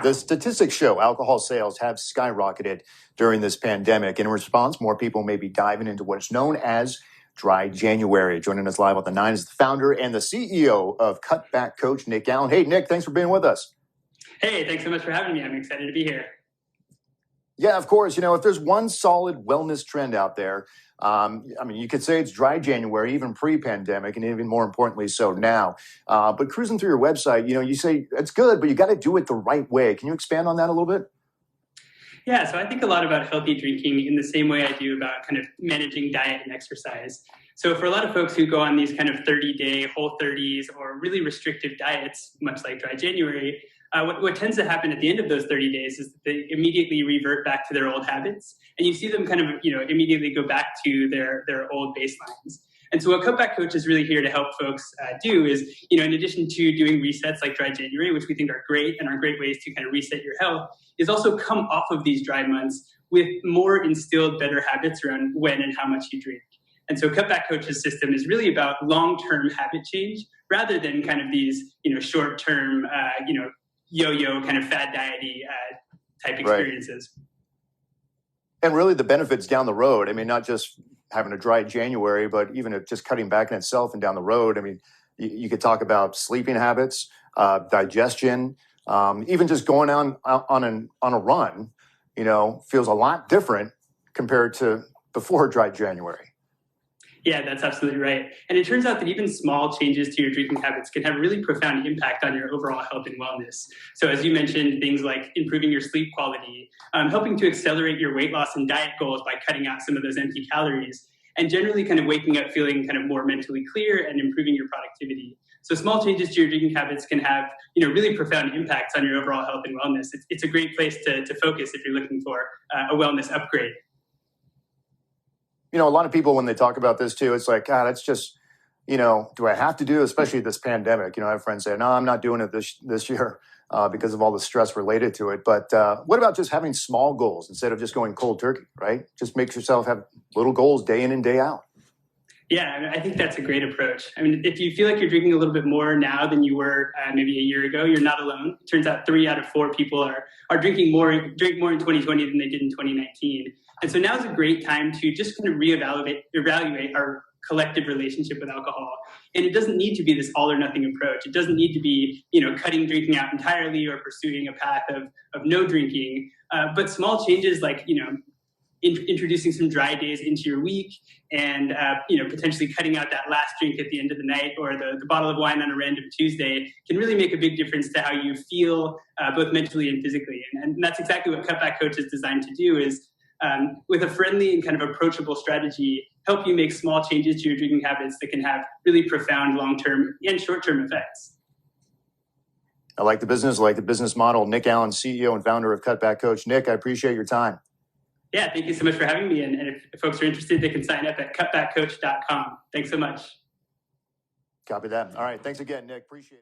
The statistics show alcohol sales have skyrocketed during this pandemic. In response, more people may be diving into what's known as Dry January. Joining us live on the 9 is the founder and the CEO of Cutback coach Nick Allen. Hey, Nick, thanks for being with us. Hey, thanks so much for having me. I'm excited to be here. Yeah, of course. You know, if there's one solid wellness trend out there, you could say it's Dry January, even pre-pandemic, and even more importantly so now. But cruising through your website, you say it's good, but you got to do it the right way. Can you expand on that a little bit? Yeah, so I think a lot about healthy drinking in the same way I do about kind of managing diet and exercise. So for a lot of folks who go on these kind of 30-day Whole30s or really restrictive diets, much like Dry January, what tends to happen at the end of those 30 days is that they immediately revert back to their old habits, and you see them kind of immediately go back to their old baselines. And so what Cutback Coach is really here to help folks do is, in addition to doing resets like Dry January, which we think are great and are great ways to kind of reset your health, is also come off of these dry months with more instilled better habits around when and how much you drink. And so Cutback Coach's system is really about long-term habit change rather than kind of these, short-term, yo-yo kind of fad diety type experiences. Right. And really the benefits down the road, not just having a Dry January, but even just cutting back in itself and down the road. You could talk about sleeping habits, digestion, even just going on a run, feels a lot different compared to before Dry January. Yeah, that's absolutely right. And it turns out that even small changes to your drinking habits can have a really profound impact on your overall health and wellness. So as you mentioned, things like improving your sleep quality, helping to accelerate your weight loss and diet goals by cutting out some of those empty calories, and generally kind of waking up feeling kind of more mentally clear and improving your productivity. So small changes to your drinking habits can have, really profound impacts on your overall health and wellness. It's a great place to focus if you're looking for a wellness upgrade. A lot of people, when they talk about this too, it's like, God, it's just, do I have to do, especially this pandemic? I have friends say, no, I'm not doing it this year because of all the stress related to it. But what about just having small goals instead of just going cold turkey, right? Just make yourself have little goals day in and day out. Yeah, I think that's a great approach. If you feel like you're drinking a little bit more now than you were maybe a year ago, you're not alone. It turns out 3 out of 4 people are drink more in 2020 than they did in 2019. And so now is a great time to just kind of evaluate our collective relationship with alcohol. And it doesn't need to be this all or nothing approach. It doesn't need to be, cutting drinking out entirely or pursuing a path of no drinking. But small changes like, introducing some dry days into your week and, potentially cutting out that last drink at the end of the night or the bottle of wine on a random Tuesday can really make a big difference to how you feel both mentally and physically. And that's exactly what Cutback Coach is designed to do is, with a friendly and kind of approachable strategy, help you make small changes to your drinking habits that can have really profound long-term and short-term effects. I like the business model. Nick Allen, CEO and founder of Cutback Coach. Nick, I appreciate your time. Yeah, thank you so much for having me. And if folks are interested, they can sign up at cutbackcoach.com. Thanks so much. Copy that. All right. Thanks again, Nick. Appreciate it.